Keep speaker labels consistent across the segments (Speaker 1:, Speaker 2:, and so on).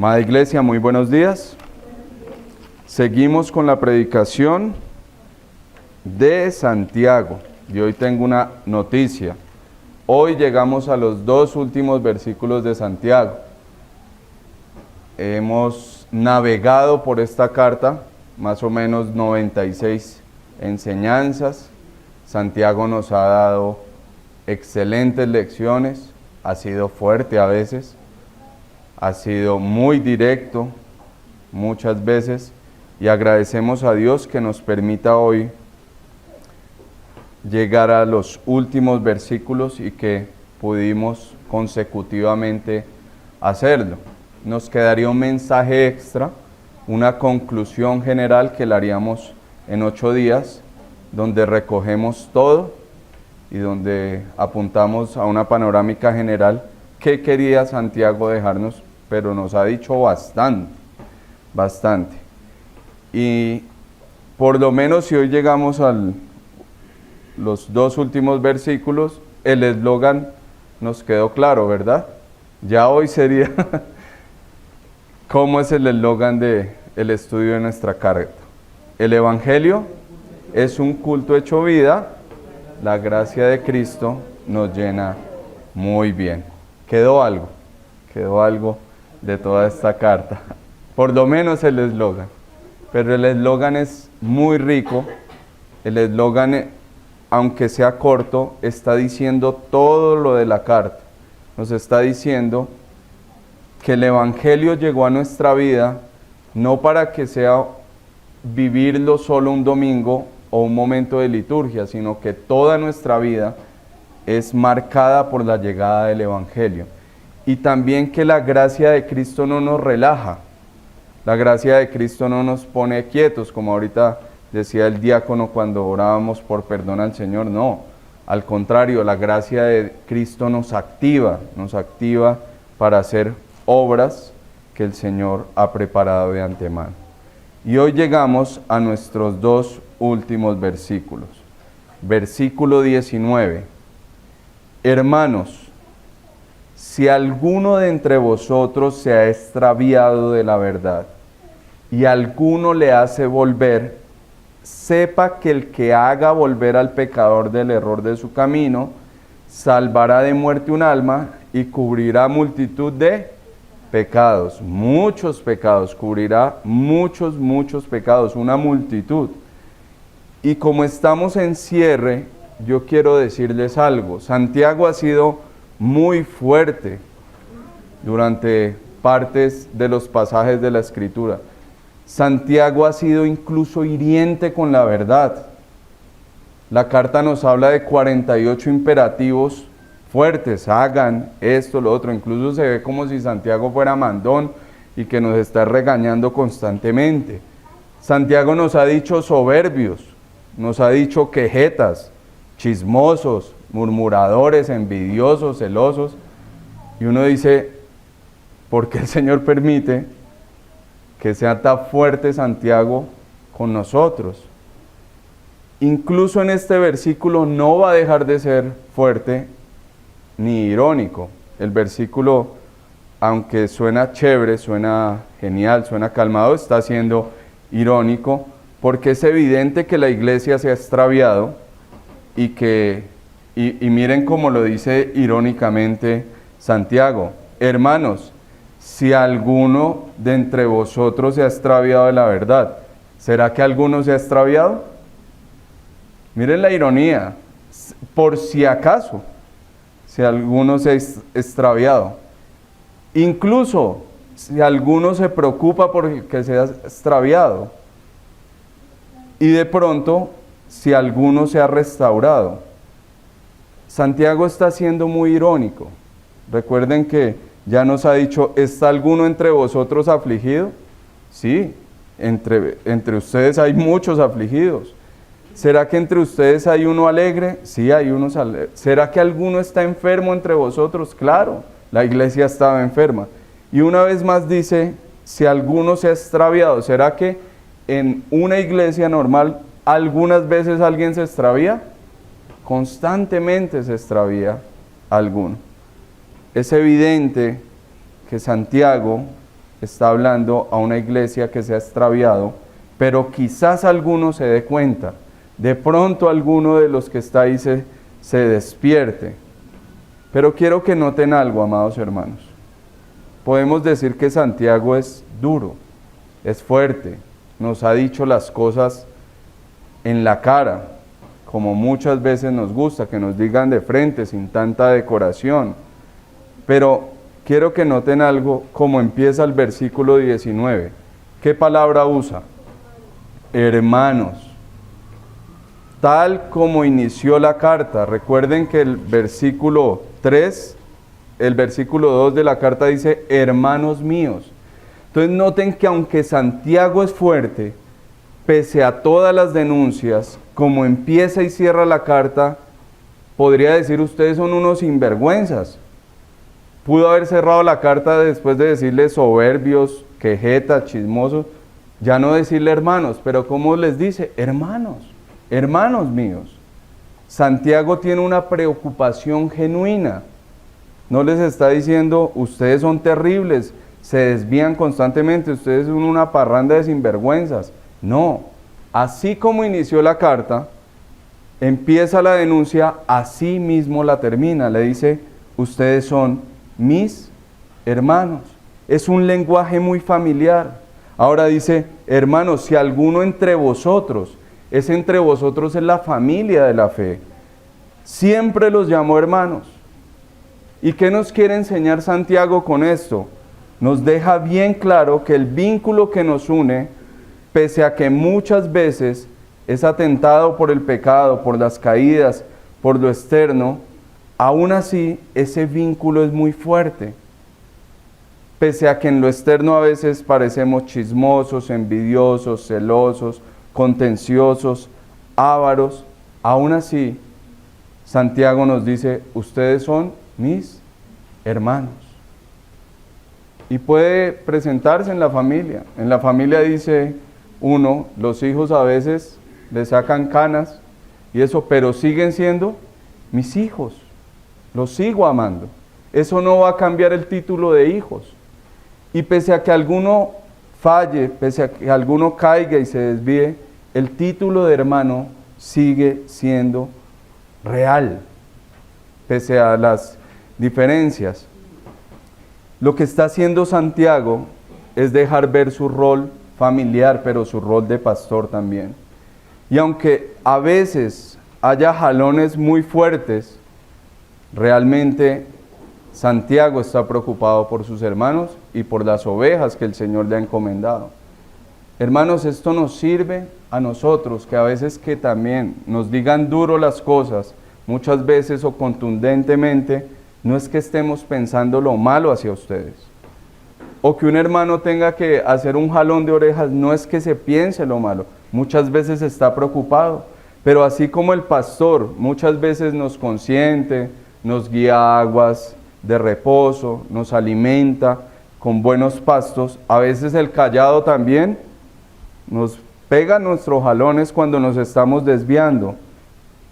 Speaker 1: Amada Iglesia, muy buenos días. Seguimos con la predicación de Santiago y hoy tengo una noticia. Hoy llegamos a los dos últimos versículos de Santiago. Hemos navegado por esta carta, más o menos 96 enseñanzas. Santiago nos ha dado excelentes lecciones, ha sido fuerte a veces, ha sido muy directo muchas veces y agradecemos a Dios que nos permita hoy llegar a los últimos versículos y que pudimos consecutivamente hacerlo. Nos quedaría un mensaje extra, una conclusión general que la haríamos en 8 días, donde recogemos todo y donde apuntamos a una panorámica general que quería Santiago dejarnos, pero nos ha dicho bastante. Y por lo menos si hoy llegamos a los dos últimos versículos, el eslogan nos quedó claro, ¿verdad? Ya hoy sería, ¿cómo es el eslogan del estudio de nuestra carta? El Evangelio es un culto hecho vida, la gracia de Cristo nos llena muy bien. Quedó algo de toda esta carta, por lo menos el eslogan, pero el eslogan es muy rico. El eslogan, aunque sea corto, está diciendo todo lo de la carta. Nos está diciendo que el Evangelio llegó a nuestra vida no para que sea vivirlo solo un domingo o un momento de liturgia, sino que toda nuestra vida es marcada por la llegada del Evangelio. Y también que la gracia de Cristo no nos relaja, la gracia de Cristo no nos pone quietos, como ahorita decía el diácono cuando orábamos por perdón al Señor, no, al contrario, la gracia de Cristo nos activa para hacer obras que el Señor ha preparado de antemano. Y hoy llegamos a nuestros dos últimos versículos. Versículo 19. Hermanos, si alguno de entre vosotros se ha extraviado de la verdad y alguno le hace volver, sepa que el que haga volver al pecador del error de su camino, salvará de muerte un alma y cubrirá multitud de pecados, muchos pecados, cubrirá muchos pecados, una multitud. Y como estamos en cierre, yo quiero decirles algo. Santiago ha sido muy fuerte durante partes de los pasajes de la Escritura. Santiago ha sido incluso hiriente con la verdad. La carta nos habla de 48 imperativos fuertes, hagan esto, lo otro. Incluso se ve como si Santiago fuera mandón y que nos está regañando constantemente. Santiago nos ha dicho soberbios, nos ha dicho quejetas, chismosos, murmuradores, envidiosos, celosos. Y uno dice, ¿por qué el Señor permite que sea tan fuerte Santiago con nosotros? Incluso en este versículo no va a dejar de ser fuerte ni irónico. El versículo, aunque suena chévere, suena genial, suena calmado, está siendo irónico porque es evidente que la iglesia se ha extraviado y miren cómo lo dice irónicamente Santiago. Hermanos, si alguno de entre vosotros se ha extraviado de la verdad, ¿será que alguno se ha extraviado? Miren la ironía, por si acaso, si alguno se ha extraviado. Incluso si alguno se preocupa porque se ha extraviado. Y de pronto, si alguno se ha restaurado. Santiago está siendo muy irónico. Recuerden que ya nos ha dicho, ¿está alguno entre vosotros afligido? Sí, entre ustedes hay muchos afligidos. ¿Será que entre ustedes hay uno alegre? Sí, hay unos alegres. ¿Será que alguno está enfermo entre vosotros? Claro, la iglesia estaba enferma. Y una vez más dice, si alguno se ha extraviado, ¿será que en una iglesia normal algunas veces alguien se extravía? Constantemente se extravía alguno. Es evidente que Santiago está hablando a una iglesia que se ha extraviado, pero quizás alguno se dé cuenta. De pronto alguno de los que está ahí se despierte. Pero quiero que noten algo, amados hermanos. Podemos decir que Santiago es duro, es fuerte, nos ha dicho las cosas en la cara, como muchas veces nos gusta, que nos digan de frente, sin tanta decoración. Pero quiero que noten algo, como empieza el versículo 19. ¿Qué palabra usa? Hermanos. Tal como inició la carta. Recuerden que el versículo 3, el versículo 2 de la carta dice, hermanos míos. Entonces noten que aunque Santiago es fuerte, pese a todas las denuncias, como empieza y cierra la carta, podría decir, ustedes son unos sinvergüenzas. Pudo haber cerrado la carta después de decirle soberbios, quejetas, chismosos, ya no decirle hermanos, pero ¿cómo les dice? Hermanos, hermanos míos. Santiago tiene una preocupación genuina. No les está diciendo, ustedes son terribles, se desvían constantemente, ustedes son una parranda de sinvergüenzas. No, así como inició la carta, empieza la denuncia, así mismo la termina. Le dice, ustedes son mis hermanos. Es un lenguaje muy familiar. Ahora dice, hermanos, si alguno entre vosotros, ese entre vosotros es la familia de la fe, siempre los llamó hermanos. ¿Y qué nos quiere enseñar Santiago con esto? Nos deja bien claro que el vínculo que nos une, pese a que muchas veces es atentado por el pecado, por las caídas, por lo externo, aún así ese vínculo es muy fuerte. Pese a que en lo externo a veces parecemos chismosos, envidiosos, celosos, contenciosos, ávaros, aún así Santiago nos dice, ustedes son mis hermanos. Y puede presentarse en la familia. En la familia dice uno, los hijos a veces le sacan canas y eso, pero siguen siendo mis hijos. Los sigo amando. Eso no va a cambiar el título de hijos. Y pese a que alguno falle, pese a que alguno caiga y se desvíe, el título de hermano sigue siendo real, pese a las diferencias. Lo que está haciendo Santiago es dejar ver su rol familiar, pero su rol de pastor también. Y aunque a veces haya jalones muy fuertes, realmente Santiago está preocupado por sus hermanos y por las ovejas que el Señor le ha encomendado. Hermanos, esto nos sirve a nosotros, que a veces que también nos digan duro las cosas, muchas veces o contundentemente, no es que estemos pensando lo malo hacia ustedes. O que un hermano tenga que hacer un jalón de orejas, no es que se piense lo malo, muchas veces está preocupado. Pero así como el pastor muchas veces nos consiente, nos guía a aguas de reposo, nos alimenta con buenos pastos, a veces el callado también nos pega nuestros jalones cuando nos estamos desviando,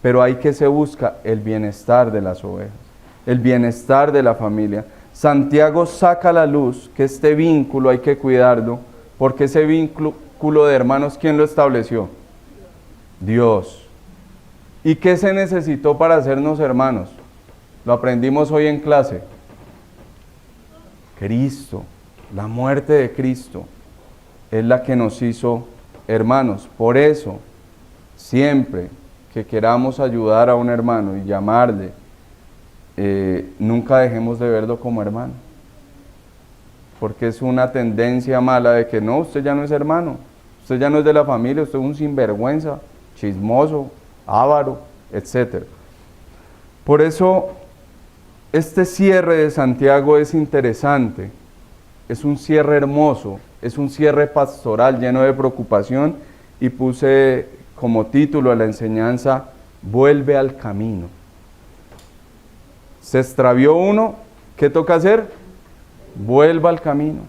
Speaker 1: pero hay que se busca el bienestar de las ovejas, el bienestar de la familia. Santiago saca a la luz que este vínculo hay que cuidarlo, porque ese vínculo de hermanos, ¿quién lo estableció? Dios. ¿Y qué se necesitó para hacernos hermanos? Lo aprendimos hoy en clase. Cristo, la muerte de Cristo es la que nos hizo hermanos. Por eso, siempre que queramos ayudar a un hermano y llamarle, nunca dejemos de verlo como hermano. Porque es una tendencia mala de que no, usted ya no es hermano, usted ya no es de la familia, usted es un sinvergüenza, chismoso, avaro, etc. Por eso, este cierre de Santiago es interesante, es un cierre hermoso, es un cierre pastoral lleno de preocupación, y puse como título a la enseñanza, vuelve al camino. Se extravió uno, ¿qué toca hacer? Vuelva al camino.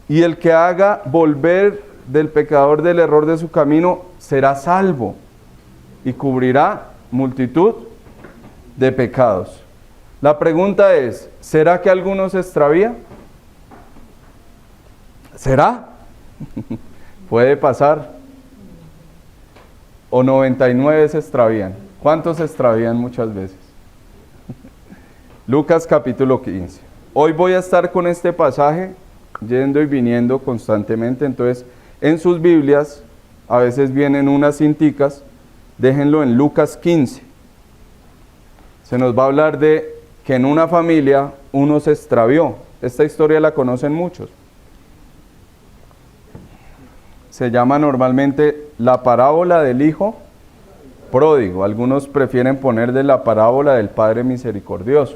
Speaker 1: Y el que haga volver del pecador del error de su camino será salvo y cubrirá multitud de pecados. La pregunta es, ¿será que alguno se extravía? ¿Será? Puede pasar. O 99 se extravían. ¿Cuántos se extravían muchas veces? Lucas capítulo 15. Hoy voy a estar con este pasaje yendo y viniendo constantemente. Entonces, en sus Biblias, a veces vienen unas cinticas. Déjenlo en Lucas 15. Se nos va a hablar de que en una familia uno se extravió. Esta historia la conocen muchos. Se llama normalmente la parábola del hijo pródigo. Algunos prefieren poner de la parábola del Padre misericordioso.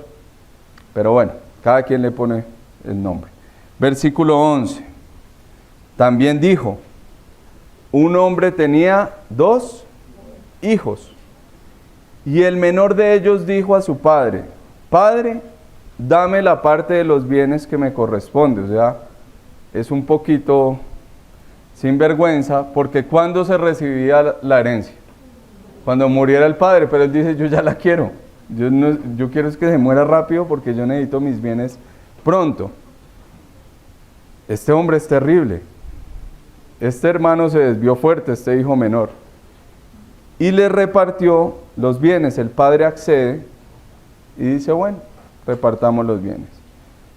Speaker 1: Pero bueno, cada quien le pone el nombre. Versículo 11. También dijo, un hombre tenía 2 hijos. Y el menor de ellos dijo a su padre, Padre, dame la parte de los bienes que me corresponde. O sea, es un poquito sinvergüenza, porque ¿cuándo se recibía la herencia? Cuando muriera el padre, pero él dice, yo ya la quiero. Yo quiero es que se muera rápido porque yo necesito mis bienes pronto. Este hombre es terrible. Este hermano se desvió fuerte, este hijo menor. Y le repartió los bienes. El padre accede y dice, bueno, repartamos los bienes.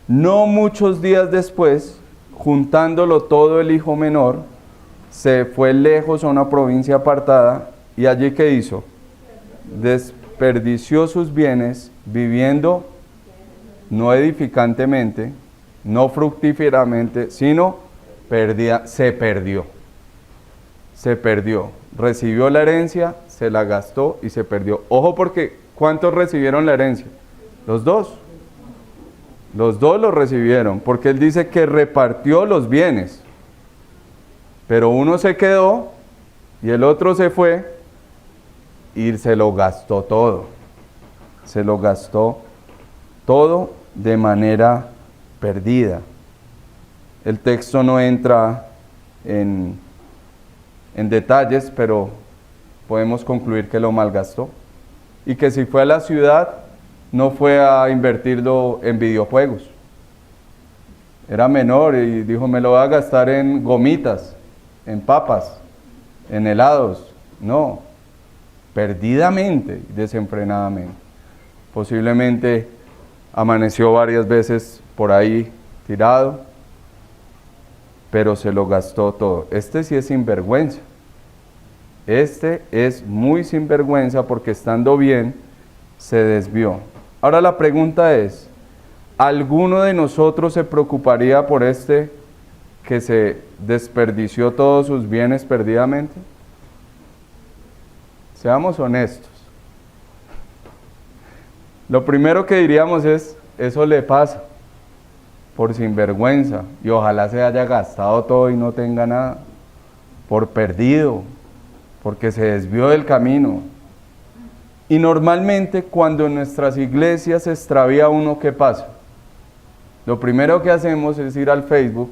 Speaker 1: No muchos días después, juntándolo todo el hijo menor, se fue lejos a una provincia apartada y allí ¿qué hizo? Desperdició sus bienes viviendo no edificantemente, no fructíferamente, sino se perdió. Recibió la herencia, se la gastó y se perdió. Ojo porque, ¿cuántos recibieron la herencia? Los 2. Los 2 lo recibieron, porque él dice que repartió los bienes. Pero uno se quedó y el otro se fue y se lo gastó todo. Se lo gastó todo de manera perdida. El texto no entra en detalles, pero podemos concluir que lo malgastó. Y que si fue a la ciudad, no fue a invertirlo en videojuegos. Era menor y dijo, me lo voy a gastar en gomitas, en papas, en helados. No, perdidamente, desenfrenadamente. Posiblemente amaneció varias veces por ahí tirado, pero se lo gastó todo. Este sí es sinvergüenza. Este es muy sinvergüenza porque estando bien, se desvió. Ahora la pregunta es, ¿alguno de nosotros se preocuparía por este que se desperdició todos sus bienes perdidamente? Seamos honestos. Lo primero que diríamos es, eso le pasa por sinvergüenza y ojalá se haya gastado todo y no tenga nada, por perdido, porque se desvió del camino. Y normalmente cuando en nuestras iglesias se extravía uno, ¿qué pasa? Lo primero que hacemos es ir al Facebook,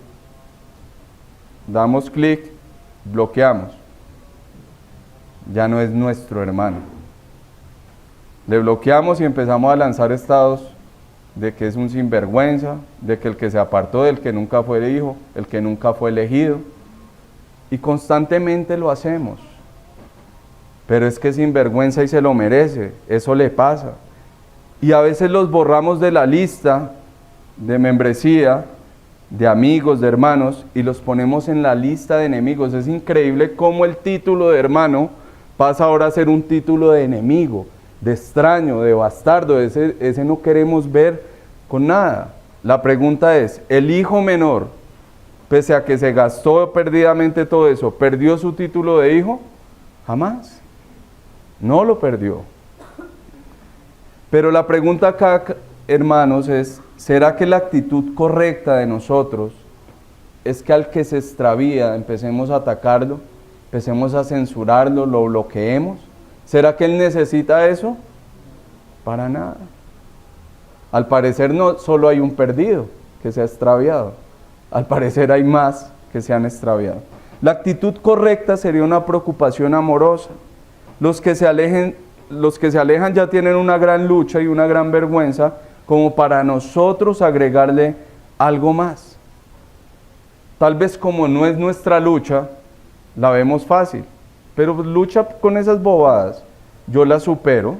Speaker 1: damos clic, bloqueamos. Ya no es nuestro hermano. Le bloqueamos y empezamos a lanzar estados de que es un sinvergüenza, de que el que se apartó, del que nunca fue hijo, el que nunca fue elegido. Y constantemente lo hacemos. Pero es que es sinvergüenza y se lo merece, eso le pasa. Y a veces los borramos de la lista de membresía, de amigos, de hermanos, y los ponemos en la lista de enemigos. Es increíble cómo el título de hermano pasa ahora a ser un título de enemigo, de extraño, de bastardo. Ese no queremos ver con nada. La pregunta es, ¿el hijo menor, pese a que se gastó perdidamente todo eso, perdió su título de hijo? Jamás. No lo perdió. Pero la pregunta acá, hermanos, es, ¿será que la actitud correcta de nosotros es que al que se extravía empecemos a atacarlo, empecemos a censurarlo, lo bloqueemos? ¿Será que él necesita eso? Para nada. Al parecer no solo hay un perdido que se ha extraviado. Al parecer hay más que se han extraviado. La actitud correcta sería una preocupación amorosa. Los que se alejan ya tienen una gran lucha y una gran vergüenza como para nosotros agregarle algo más. Tal vez como no es nuestra lucha, la vemos fácil. Pero pues, lucha con esas bobadas. Yo las supero.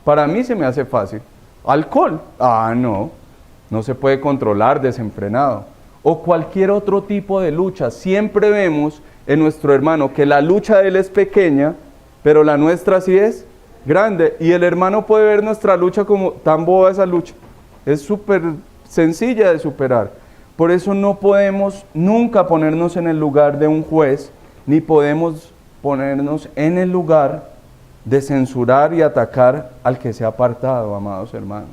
Speaker 1: Para mí se me hace fácil. Alcohol. No. No se puede controlar desenfrenado. O cualquier otro tipo de lucha. Siempre vemos en nuestro hermano que la lucha de él es pequeña, pero la nuestra sí es grande. Y el hermano puede ver nuestra lucha como tan boba esa lucha. Es súper sencilla de superar. Por eso no podemos nunca ponernos en el lugar de un juez, ni podemos ponernos en el lugar de censurar y atacar al que se ha apartado, amados hermanos.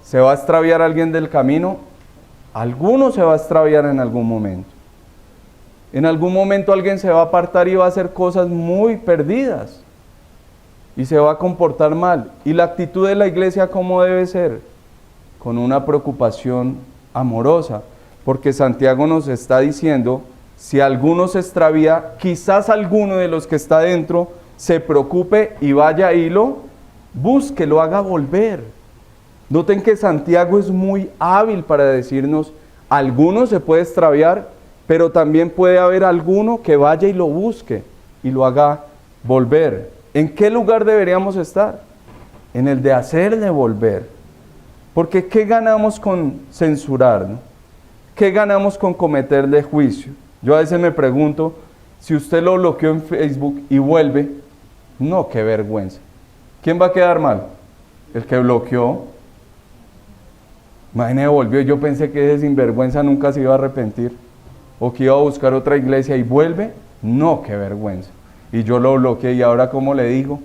Speaker 1: ¿Se va a extraviar alguien del camino? Alguno se va a extraviar en algún momento. En algún momento alguien se va a apartar y va a hacer cosas muy perdidas. Y se va a comportar mal. ¿Y la actitud de la iglesia cómo debe ser? Con una preocupación amorosa. Porque Santiago nos está diciendo, si alguno se extravía, quizás alguno de los que está dentro se preocupe y vaya y lo busque, lo haga volver. Noten que Santiago es muy hábil para decirnos, alguno se puede extraviar, pero también puede haber alguno que vaya y lo busque y lo haga volver. ¿En qué lugar deberíamos estar? En el de hacerle volver. Porque ¿qué ganamos con censurar, no? ¿Qué ganamos con cometerle juicio? Yo a veces me pregunto, si usted lo bloqueó en Facebook y vuelve, no, qué vergüenza. ¿Quién va a quedar mal? El que bloqueó. Imagínese, volvió, yo pensé que ese sinvergüenza nunca se iba a arrepentir, o que iba a buscar otra iglesia y vuelve, no, qué vergüenza. Y yo lo bloqueé y ahora ¿cómo le digo?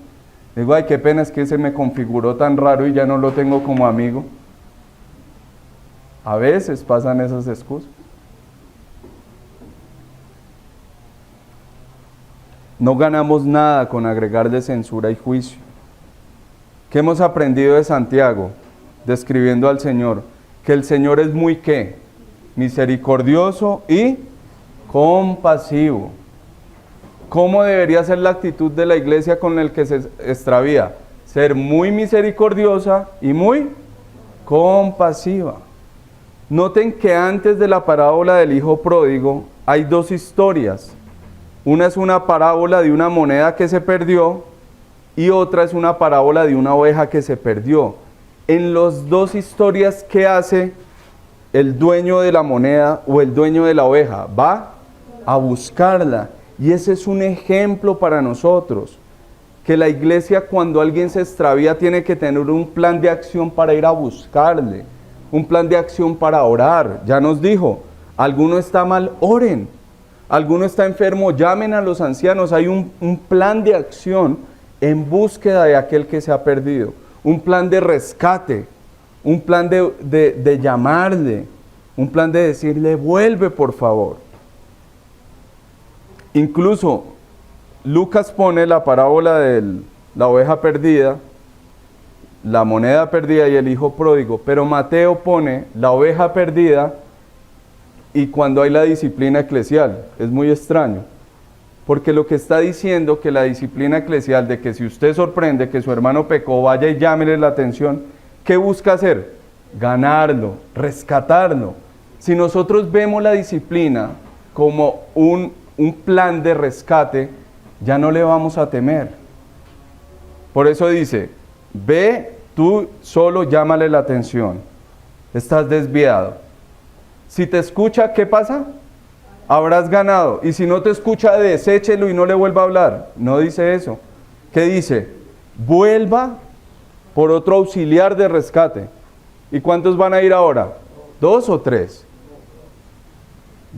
Speaker 1: Digo, ay, qué pena, es que se me configuró tan raro y ya no lo tengo como amigo. A veces pasan esas excusas. No ganamos nada con agregarle censura y juicio. ¿Qué hemos aprendido de Santiago? Describiendo al Señor, que el Señor es muy ¿qué? Misericordioso y compasivo. ¿Cómo debería ser la actitud de la iglesia con el que se extravía? Ser muy misericordiosa y muy compasiva. Noten que antes de la parábola del hijo pródigo hay dos historias. Una es una parábola de una moneda que se perdió y otra es una parábola de una oveja que se perdió. En las dos historias, ¿qué hace el dueño de la moneda o el dueño de la oveja? Va a buscarla. Y ese es un ejemplo para nosotros. Que la iglesia, cuando alguien se extravía, tiene que tener un plan de acción para ir a buscarle. Un plan de acción para orar. Ya nos dijo, alguno está mal, oren. Alguno está enfermo, llamen a los ancianos. Hay un plan de acción en búsqueda de aquel que se ha perdido. Un plan de rescate, un plan de llamarle, un plan de decirle, vuelve por favor. Incluso Lucas pone la parábola de la oveja perdida, la moneda perdida y el hijo pródigo, pero Mateo pone la oveja perdida y cuando hay la disciplina eclesial. Es muy extraño. Porque lo que está diciendo que la disciplina eclesial de que si usted sorprende que su hermano pecó, vaya y llámele la atención, ¿qué busca hacer? Ganarlo, rescatarlo. Si nosotros vemos la disciplina como un plan de rescate, ya no le vamos a temer. Por eso dice, ve tú solo, llámale la atención. Estás desviado. Si te escucha, ¿qué pasa? Habrás ganado. Y si no te escucha, deséchelo y no le vuelva a hablar. No dice eso. ¿Qué dice? Vuelva por otro auxiliar de rescate. ¿Y cuántos van a ir ahora? 2 o 3.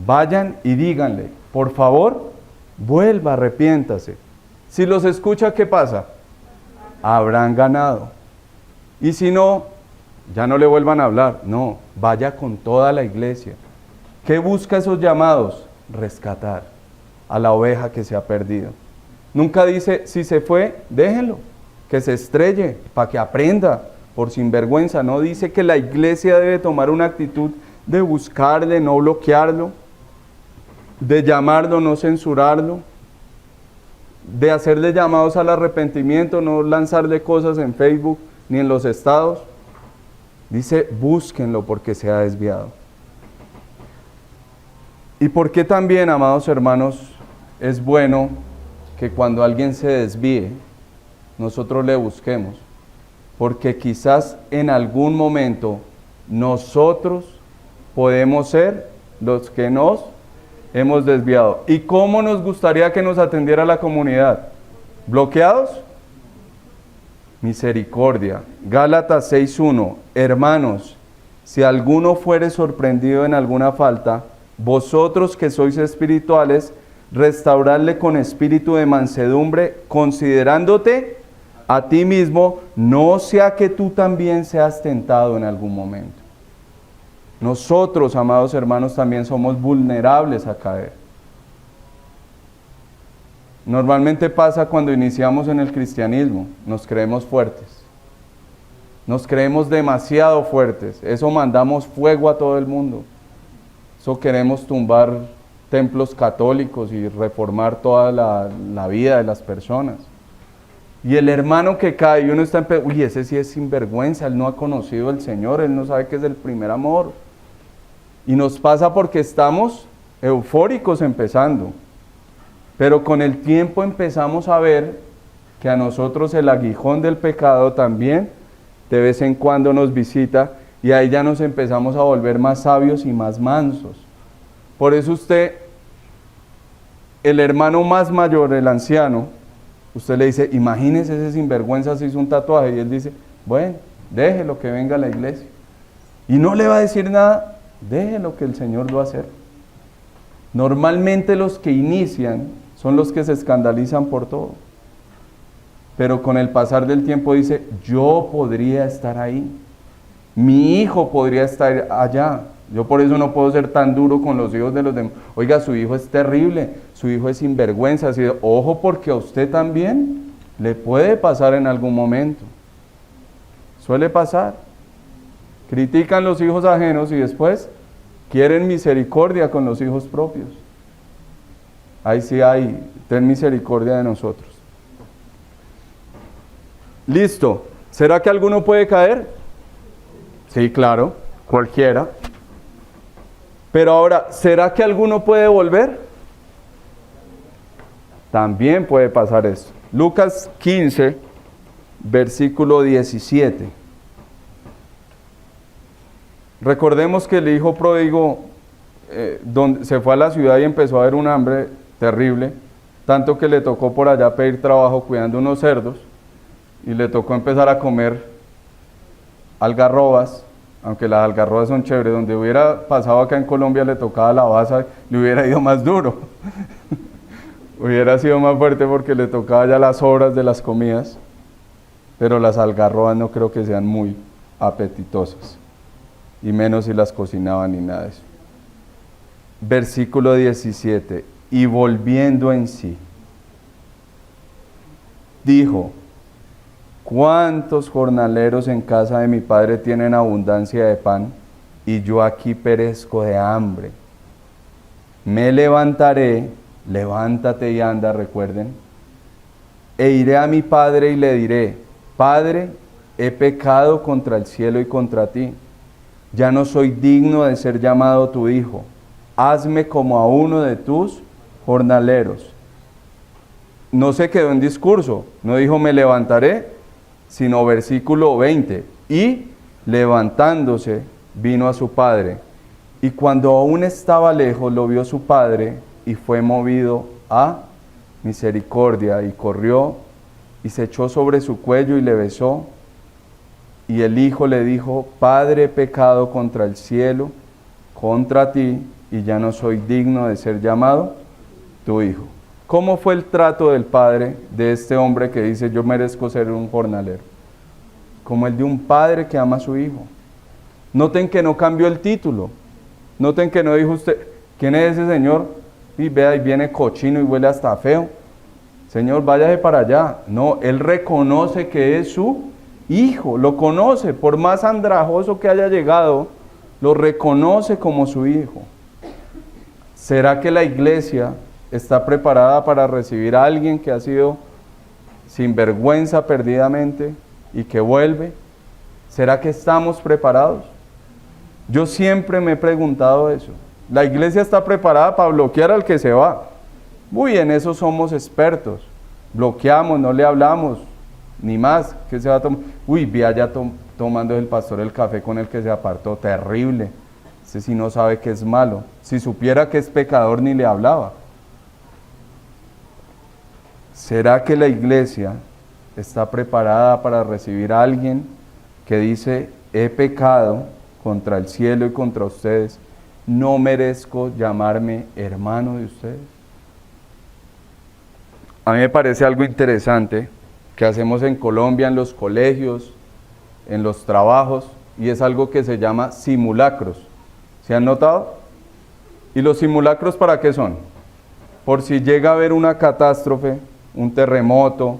Speaker 1: Vayan y díganle, por favor, vuelva, arrepiéntase. Si los escucha, ¿qué pasa? Habrán ganado. Y si no, ya no le vuelvan a hablar. No, vaya con toda la iglesia. ¿Qué busca esos llamados? Rescatar a la oveja que se ha perdido. Nunca dice, si se fue, déjenlo, que se estrelle, para que aprenda, por sinvergüenza. No dice que la iglesia debe tomar una actitud de buscarle, no bloquearlo, de llamarlo, no censurarlo, de hacerle llamados al arrepentimiento, no lanzarle cosas en Facebook ni en los estados. Dice, búsquenlo porque se ha desviado. ¿Y por qué también, amados hermanos, es bueno que cuando alguien se desvíe, nosotros le busquemos? Porque quizás en algún momento nosotros podemos ser los que nos hemos desviado. ¿Y cómo nos gustaría que nos atendiera la comunidad? ¿Bloqueados? Misericordia. Gálatas 6:1. Hermanos, si alguno fuere sorprendido en alguna falta, vosotros que sois espirituales, restauradle con espíritu de mansedumbre, considerándote a ti mismo, no sea que tú también seas tentado en algún momento. Nosotros, amados hermanos, también somos vulnerables a caer. Normalmente pasa cuando iniciamos en el cristianismo, nos creemos fuertes. Nos creemos demasiado fuertes. Eso mandamos fuego a todo el mundo. Eso queremos tumbar templos católicos y reformar toda la vida de las personas. Y el hermano que cae y uno está uy, ese sí es sinvergüenza, él no ha conocido al Señor, él no sabe qué es el primer amor. Y nos pasa porque estamos eufóricos empezando. Pero con el tiempo empezamos a ver que a nosotros el aguijón del pecado también de vez en cuando nos visita y ahí ya nos empezamos a volver más sabios y más mansos. Por eso usted, el hermano más mayor, el anciano, usted le dice, imagínese ese sinvergüenza se hizo un tatuaje y él dice, bueno, déjelo que venga a la iglesia. Y no le va a decir nada, déjelo que el Señor lo va a hacer. Normalmente los que inician son los que se escandalizan por todo. Pero con el pasar del tiempo dice, yo podría estar ahí. Mi hijo podría estar allá. Yo por eso no puedo ser tan duro con los hijos de los demás. Oiga, su hijo es terrible, su hijo es sinvergüenza. Así de, ojo, porque a usted también le puede pasar en algún momento. Suele pasar. Critican los hijos ajenos y después quieren misericordia con los hijos propios. Ahí sí hay, ten misericordia de nosotros. Listo. ¿Será que alguno puede caer? Sí, claro, cualquiera. Pero ahora, ¿será que alguno puede volver? También puede pasar eso. Lucas 15, versículo 17. Recordemos que el hijo pródigo se fue a la ciudad y empezó a haber un hambre terrible, tanto que le tocó por allá pedir trabajo cuidando unos cerdos y le tocó empezar a comer algarrobas, aunque las algarrobas son chéveres. Donde hubiera pasado acá en Colombia le tocaba la baza, le hubiera ido más duro. Hubiera sido más fuerte porque le tocaba ya las sobras de las comidas, pero las algarrobas no creo que sean muy apetitosas, y menos si las cocinaban ni nada de eso. Versículo 17, y volviendo en sí, dijo, ¿cuántos jornaleros en casa de mi padre tienen abundancia de pan, y yo aquí perezco de hambre? Me levantaré, levántate y anda, recuerden, e iré a mi padre y le diré, Padre, he pecado contra el cielo y contra ti, ya no soy digno de ser llamado tu hijo, hazme como a uno de tus jornaleros. No se quedó en discurso, no dijo me levantaré, sino versículo 20, y levantándose vino a su padre, y cuando aún estaba lejos lo vio su padre, y fue movido a misericordia, y corrió, y se echó sobre su cuello y le besó, y el hijo le dijo, Padre, he pecado contra el cielo, contra ti, y ya no soy digno de ser llamado tu hijo. ¿Cómo fue el trato del padre de este hombre que dice, yo merezco ser un jornalero? Como el de un padre que ama a su hijo. Noten que no cambió el título. Noten que no dijo usted, ¿quién es ese señor? Y vea, ahí viene cochino y huele hasta feo. Señor, váyase para allá. No, él reconoce que es su hijo, lo conoce, por más andrajoso que haya llegado, lo reconoce como su hijo. ¿Será que la iglesia está preparada para recibir a alguien que ha sido sinvergüenza perdidamente y que vuelve? ¿Será que estamos preparados? Yo siempre me he preguntado eso. La iglesia está preparada para bloquear al que se va. Uy, en eso somos expertos. Bloqueamos, no le hablamos, ni más. ¿Qué se va a tomar? Uy, vi allá tomando el pastor el café con el que se apartó. Terrible. Ese sí no sabe que es malo. Si supiera que es pecador, ni le hablaba. ¿Será que la iglesia está preparada para recibir a alguien que dice, he pecado contra el cielo y contra ustedes, no merezco llamarme hermano de ustedes? A mí me parece algo interesante que hacemos en Colombia, en los colegios, en los trabajos, y es algo que se llama simulacros. ¿Se han notado? ¿Y los simulacros para qué son? Por si llega a haber una catástrofe, un terremoto,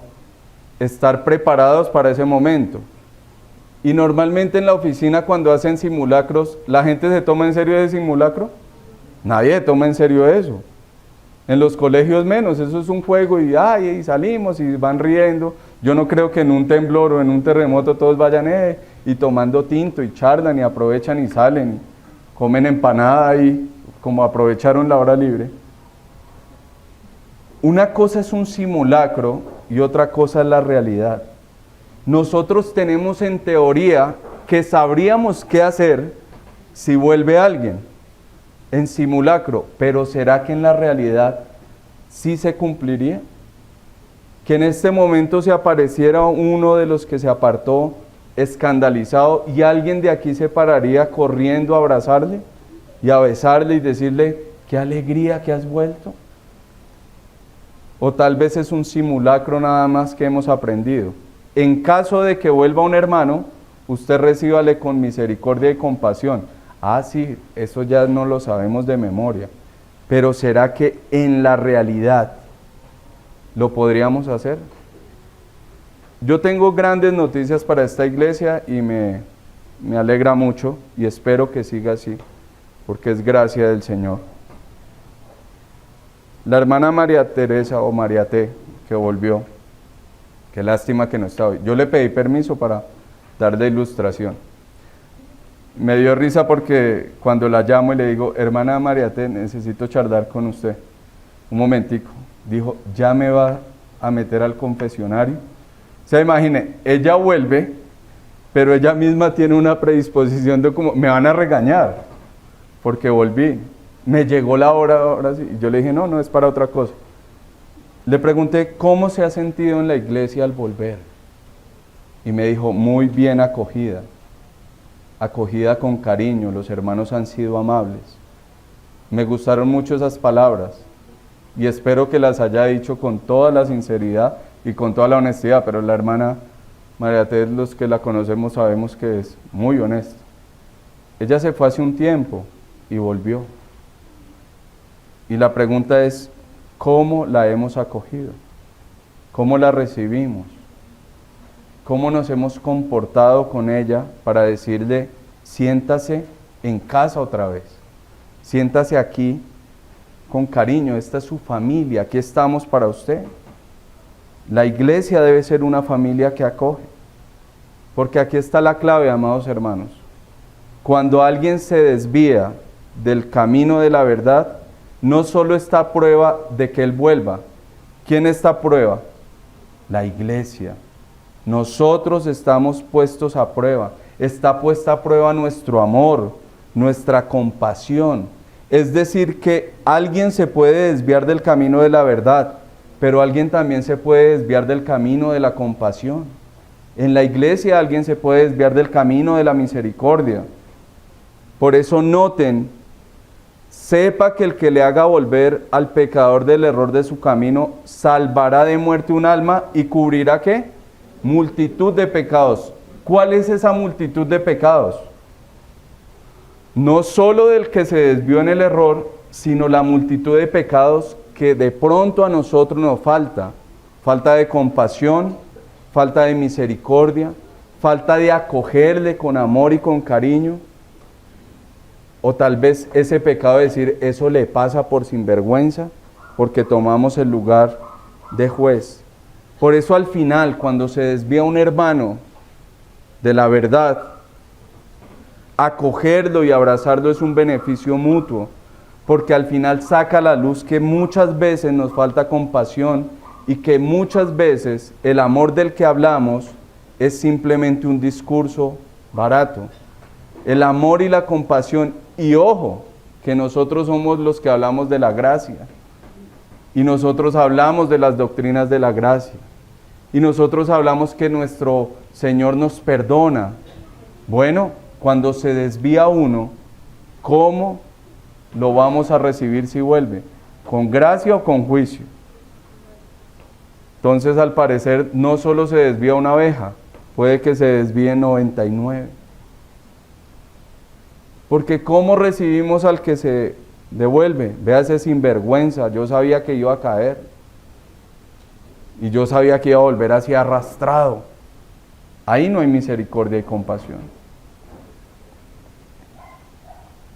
Speaker 1: estar preparados para ese momento. Y normalmente en la oficina, cuando hacen simulacros, ¿la gente se toma en serio ese simulacro? Nadie toma en serio eso. En los colegios menos, eso es un juego y salimos y van riendo. Yo no creo que en un temblor o en un terremoto todos vayan y tomando tinto y charlan y aprovechan y salen, comen empanada ahí, como aprovecharon la hora libre. Una cosa es un simulacro y otra cosa es la realidad. Nosotros tenemos en teoría que sabríamos qué hacer si vuelve alguien en simulacro, pero ¿será que en la realidad sí se cumpliría? Que en este momento se apareciera uno de los que se apartó escandalizado y alguien de aquí se pararía corriendo a abrazarle y a besarle y decirle, qué alegría que has vuelto. O tal vez es un simulacro nada más que hemos aprendido. En caso de que vuelva un hermano, usted recíbale con misericordia y compasión. Sí, eso ya no lo sabemos de memoria. Pero ¿será que en la realidad lo podríamos hacer? Yo tengo grandes noticias para esta iglesia y me alegra mucho y espero que siga así, porque es gracia del Señor. La hermana María Teresa o María T, que volvió, qué lástima que no está hoy. Yo le pedí permiso para darle ilustración. Me dio risa porque cuando la llamo y le digo, hermana María T, necesito charlar con usted. Un momentico. Dijo, ¿ya me va a meter al confesionario? O sea, imagine, ella vuelve, pero ella misma tiene una predisposición de como, me van a regañar, porque volví. Me llegó la hora, ahora sí. Y yo le dije, no, es para otra cosa. Le pregunté, ¿cómo se ha sentido en la iglesia al volver? Y me dijo, muy bien acogida. Acogida con cariño, los hermanos han sido amables. Me gustaron mucho esas palabras y espero que las haya dicho con toda la sinceridad y con toda la honestidad, pero la hermana María T, los que la conocemos sabemos que es muy honesta. Ella se fue hace un tiempo y volvió. Y la pregunta es, ¿cómo la hemos acogido? ¿Cómo la recibimos? ¿Cómo nos hemos comportado con ella para decirle, siéntase en casa otra vez? Siéntase aquí con cariño, esta es su familia, aquí estamos para usted. La iglesia debe ser una familia que acoge, porque aquí está la clave, amados hermanos. Cuando alguien se desvía del camino de la verdad, no solo está a prueba de que él vuelva. ¿Quién está a prueba? La iglesia. Nosotros estamos puestos a prueba. Está puesta a prueba nuestro amor, nuestra compasión. Es decir, que alguien se puede desviar del camino de la verdad, pero alguien también se puede desviar del camino de la compasión. En la iglesia alguien se puede desviar del camino de la misericordia. Por eso noten, sepa que el que le haga volver al pecador del error de su camino, salvará de muerte un alma y cubrirá ¿qué? Multitud de pecados. ¿Cuál es esa multitud de pecados? No solo del que se desvió en el error, sino la multitud de pecados que de pronto a nosotros nos falta. Falta de compasión, falta de misericordia, falta de acogerle con amor y con cariño. O tal vez ese pecado de decir, eso le pasa por sinvergüenza, porque tomamos el lugar de juez. Por eso al final, cuando se desvía un hermano de la verdad, acogerlo y abrazarlo es un beneficio mutuo, porque al final saca a la luz que muchas veces nos falta compasión y que muchas veces el amor del que hablamos es simplemente un discurso barato. El amor y la compasión, y ojo, que nosotros somos los que hablamos de la gracia, y nosotros hablamos de las doctrinas de la gracia, y nosotros hablamos que nuestro Señor nos perdona. Bueno, cuando se desvía uno, ¿cómo lo vamos a recibir si vuelve? ¿Con gracia o con juicio? Entonces, al parecer, no solo se desvía una oveja, puede que se desvíe 99. Porque ¿cómo recibimos al que se devuelve? Véase sinvergüenza, yo sabía que iba a caer. Y yo sabía que iba a volver así arrastrado. Ahí no hay misericordia y compasión.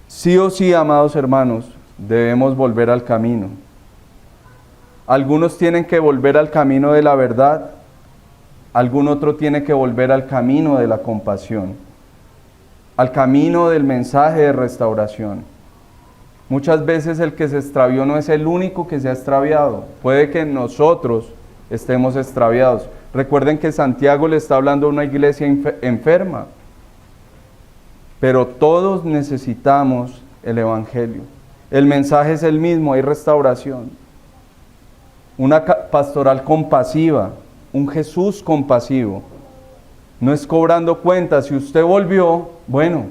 Speaker 1: Sí o sí, amados hermanos, debemos volver al camino. Algunos tienen que volver al camino de la verdad, algún otro tiene que volver al camino de la compasión, al camino del mensaje de restauración. Muchas veces el que se extravió no es el único que se ha extraviado, puede que nosotros estemos extraviados. Recuerden que Santiago le está hablando a una iglesia enferma, pero todos necesitamos el Evangelio. El mensaje es el mismo, hay restauración. Una pastoral compasiva, un Jesús compasivo. No es cobrando cuentas, si usted volvió, bueno,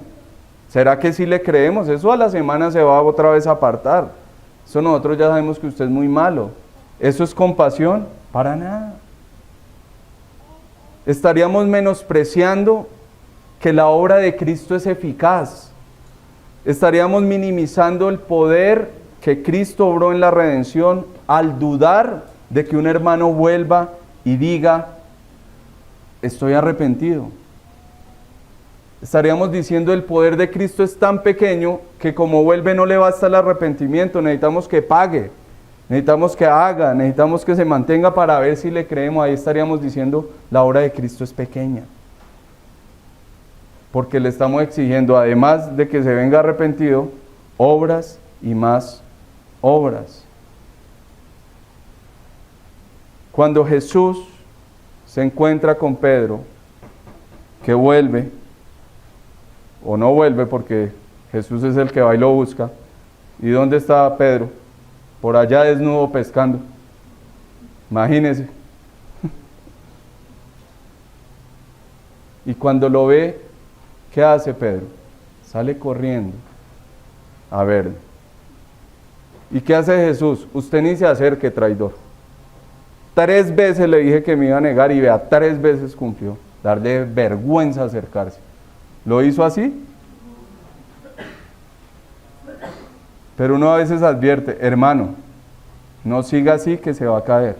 Speaker 1: ¿será que sí le creemos? Eso a la semana se va otra vez a apartar. Eso nosotros ya sabemos que usted es muy malo. ¿Eso es compasión? Para nada. Estaríamos menospreciando que la obra de Cristo es eficaz. Estaríamos minimizando el poder que Cristo obró en la redención al dudar de que un hermano vuelva y diga, estoy arrepentido. Estaríamos diciendo el poder de Cristo es tan pequeño que como vuelve no le basta el arrepentimiento, necesitamos que pague, necesitamos que haga, necesitamos que se mantenga para ver si le creemos. Ahí estaríamos diciendo la obra de Cristo es pequeña. Porque le estamos exigiendo, además de que se venga arrepentido, obras y más obras. Cuando Jesús se encuentra con Pedro, que vuelve, o no vuelve porque Jesús es el que va y lo busca, ¿y dónde está Pedro? Por allá desnudo pescando. Imagínese. Y cuando lo ve, ¿qué hace Pedro? Sale corriendo a verlo. ¿Y qué hace Jesús? Usted ni se acerque, traidor. 3 veces le dije que me iba a negar y vea, 3 veces cumplió. Darle vergüenza acercarse. ¿Lo hizo así? Pero uno a veces advierte, hermano, no siga así que se va a caer.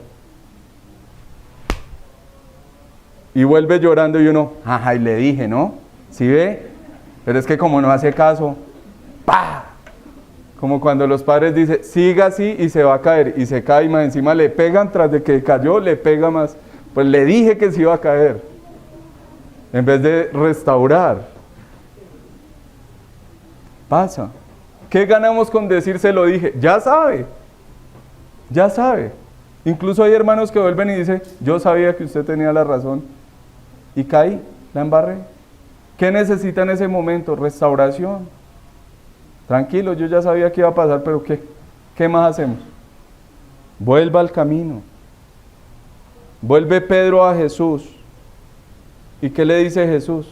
Speaker 1: Y vuelve llorando y uno, ajá, y le dije, ¿no? ¿Sí ve? Pero es que como no hace caso, ¡pah! Como cuando los padres dicen, siga así y se va a caer, y se cae y más encima le pegan, tras de que cayó, le pega más. Pues le dije que se iba a caer, en vez de restaurar. Pasa. ¿Qué ganamos con decir se lo dije? Ya sabe, ya sabe. Incluso hay hermanos que vuelven y dicen, yo sabía que usted tenía la razón, y caí, la embarré. ¿Qué necesita en ese momento? Restauración. Tranquilo, yo ya sabía que iba a pasar, pero ¿qué más hacemos? Vuelva al camino. Vuelve Pedro a Jesús. ¿Y qué le dice Jesús?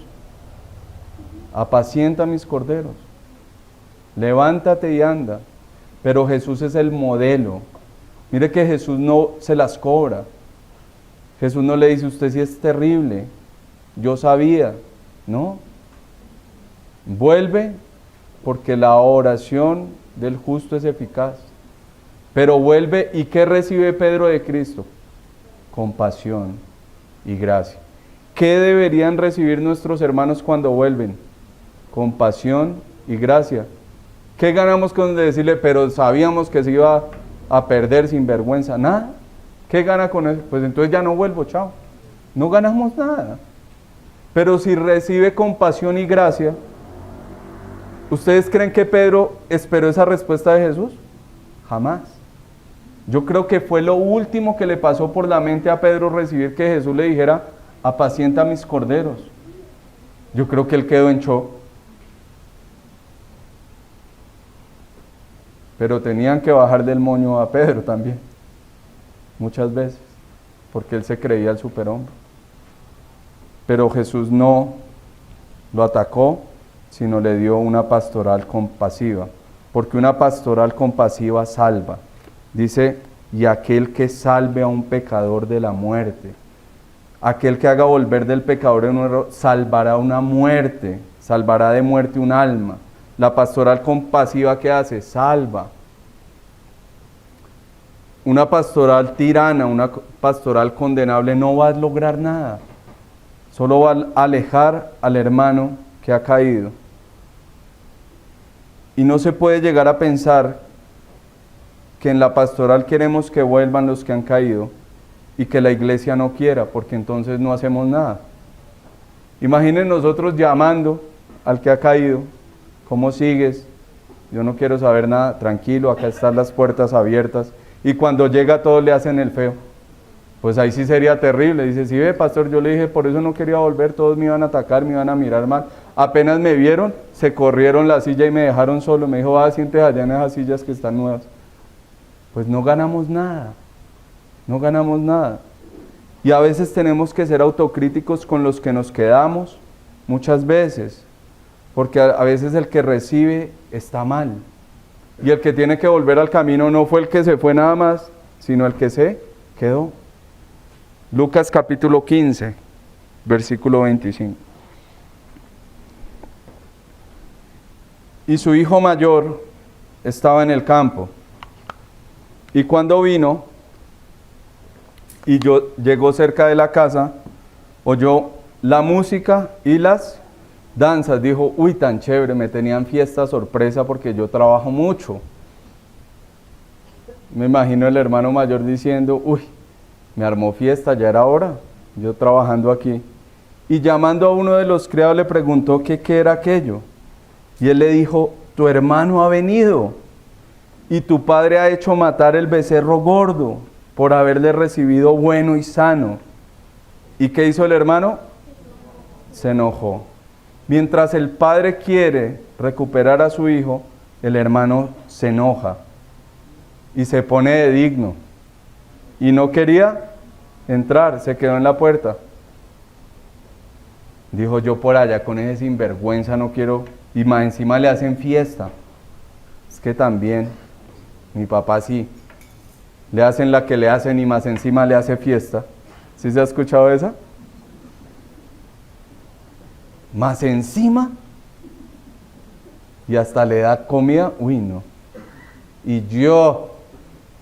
Speaker 1: Apacienta mis corderos. Levántate y anda. Pero Jesús es el modelo. Mire que Jesús no se las cobra. Jesús no le dice, usted sí es terrible. Yo sabía. No. Vuelve porque la oración del justo es eficaz. Pero vuelve, ¿y qué recibe Pedro de Cristo? Compasión y gracia. ¿Qué deberían recibir nuestros hermanos cuando vuelven? Compasión y gracia. ¿Qué ganamos con decirle, pero sabíamos que se iba a perder sin vergüenza? Nada. ¿Qué gana con eso? Pues entonces ya no vuelvo, chao. No ganamos nada. Pero si recibe compasión y gracia, ¿Ustedes creen que Pedro esperó esa respuesta de Jesús? Jamás. Yo creo que fue lo último que le pasó por la mente a Pedro recibir que Jesús le dijera, apacienta mis corderos. Yo creo que él quedó en shock. Pero tenían que bajar del moño a Pedro también, muchas veces, porque él se creía el superhombre. Pero Jesús no lo atacó, sino le dio una pastoral compasiva, porque una pastoral compasiva salva. Dice, y aquel que salve a un pecador de la muerte, aquel que haga volver del pecador en un error, salvará una muerte, salvará de muerte un alma. La pastoral compasiva, ¿qué hace? Salva. Una pastoral tirana, una pastoral condenable no va a lograr nada. Solo va a alejar al hermano que ha caído. Y no se puede llegar a pensar que en la pastoral queremos que vuelvan los que han caído y que la iglesia no quiera, porque entonces no hacemos nada. Imaginen nosotros llamando al que ha caído, ¿cómo sigues? Yo no quiero saber nada, tranquilo, acá están las puertas abiertas. Y cuando llega todos le hacen el feo. Pues ahí sí sería terrible. Dice, sí ve, pastor, yo le dije, por eso no quería volver, todos me iban a atacar, me iban a mirar mal. Apenas me vieron, se corrieron la silla y me dejaron solo. Me dijo, siéntese allá en esas sillas que están nuevas. Pues no ganamos nada, no ganamos nada. Y a veces tenemos que ser autocríticos con los que nos quedamos, muchas veces, porque a veces el que recibe está mal. Y el que tiene que volver al camino no fue el que se fue nada más, sino el que se quedó. Lucas capítulo 15, versículo 25. Y su hijo mayor estaba en el campo. Y cuando vino y llegó cerca de la casa, oyó la música y las danzas. Dijo, uy, tan chévere, me tenían fiesta sorpresa porque yo trabajo mucho. Me imagino el hermano mayor diciendo, uy, me armó fiesta, ya era hora, yo trabajando aquí. Y llamando a uno de los criados le preguntó qué era aquello. Y él le dijo, tu hermano ha venido. Y tu padre ha hecho matar el becerro gordo por haberle recibido bueno y sano. ¿Y qué hizo el hermano? Se enojó. Mientras el padre quiere recuperar a su hijo, el hermano se enoja y se pone de digno. Y no quería entrar, se quedó en la puerta. Dijo, yo por allá con ese sinvergüenza no quiero, y más encima le hacen fiesta. Es que también... mi papá sí, le hacen la que le hacen y más encima le hace fiesta. ¿Sí se ha escuchado esa? Más encima y hasta le da comida, uy no. Y yo,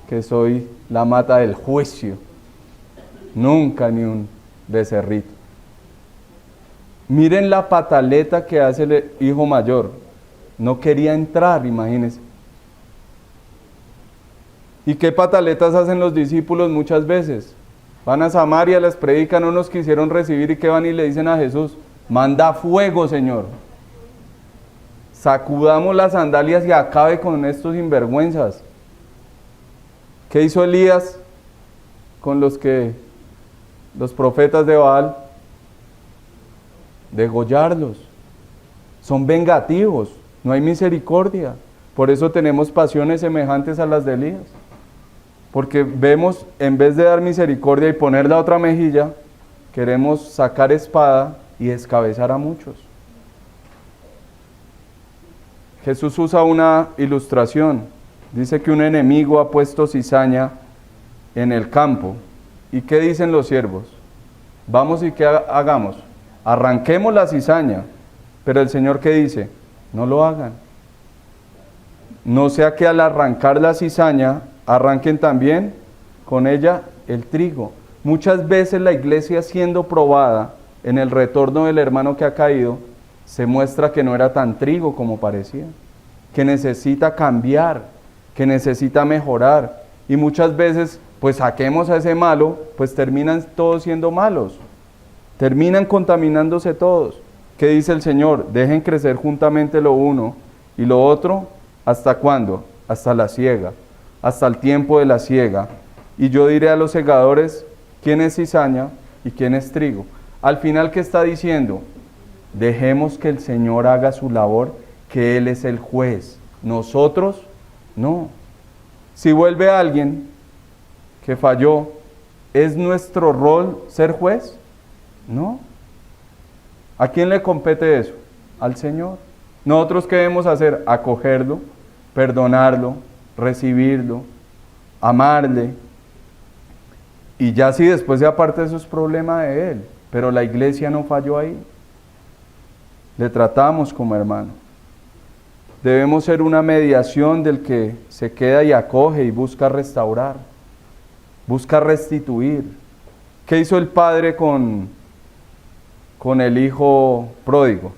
Speaker 1: que soy la mata del juicio, nunca ni un becerrito. Miren la pataleta que hace el hijo mayor, no quería entrar, imagínense. ¿Y qué pataletas hacen los discípulos muchas veces? Van a Samaria, les predican, no nos quisieron recibir y ¿qué van y le dicen a Jesús? Manda fuego, Señor. Sacudamos las sandalias y acabe con estos sinvergüenzas. ¿Qué hizo Elías con los profetas de Baal? Degollarlos. Son vengativos, no hay misericordia. Por eso tenemos pasiones semejantes a las de Elías. Porque vemos, en vez de dar misericordia y poner la otra mejilla, queremos sacar espada y descabezar a muchos. Jesús usa una ilustración. Dice que un enemigo ha puesto cizaña en el campo. ¿Y qué dicen los siervos? Vamos y ¿qué hagamos? Arranquemos la cizaña. Pero el Señor, ¿qué dice? No lo hagan. No sea que al arrancar la cizaña, arranquen también con ella el trigo. Muchas veces la iglesia, siendo probada en el retorno del hermano que ha caído, se muestra que no era tan trigo como parecía, que necesita cambiar, que necesita mejorar. Y muchas veces, pues saquemos a ese malo, pues terminan todos siendo malos, terminan contaminándose todos. ¿Qué dice el Señor? Dejen crecer juntamente lo uno Y lo otro, ¿hasta cuándo? Hasta la siega, hasta el tiempo de la siega. Y yo diré a los segadores, ¿quién es cizaña y quién es trigo? Al final, ¿qué está diciendo? Dejemos que el Señor haga su labor, que Él es el juez. Nosotros, no. Si vuelve alguien que falló, ¿es nuestro rol ser juez? No. ¿A quién le compete eso? Al Señor. ¿Nosotros qué debemos hacer? Acogerlo, perdonarlo, recibirlo, amarle. Y ya si después se aparte, eso es problema de Él. Pero la iglesia no falló ahí. Le tratamos como hermano. Debemos ser una mediación del que se queda y acoge y busca restaurar, busca restituir. ¿Qué hizo el padre con el hijo pródigo?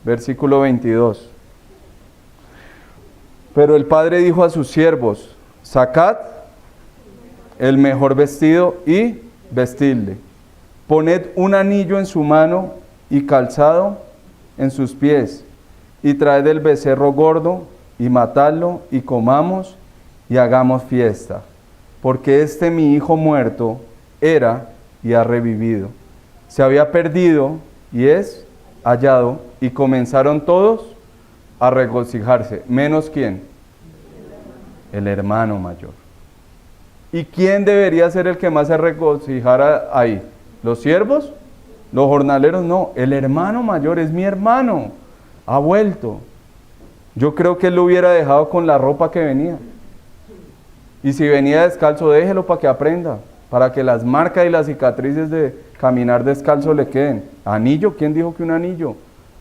Speaker 1: Versículo 22. Pero el padre dijo a sus siervos, sacad el mejor vestido y vestidle. Poned un anillo en su mano y calzado en sus pies, y traed el becerro gordo y matadlo y comamos y hagamos fiesta, porque mi hijo muerto era y ha revivido. Se había perdido y es hallado, y comenzaron todos a regocijarse. ¿Menos quién? El hermano mayor. ¿Y quién debería ser el que más se regocijara ahí? ¿Los siervos? ¿Los jornaleros? No, el hermano mayor es mi hermano. Ha vuelto. Yo creo que él lo hubiera dejado con la ropa que venía. Y si venía descalzo, déjelo para que aprenda, para que las marcas y las cicatrices de caminar descalzo le queden. ¿Anillo? ¿Quién dijo que un anillo?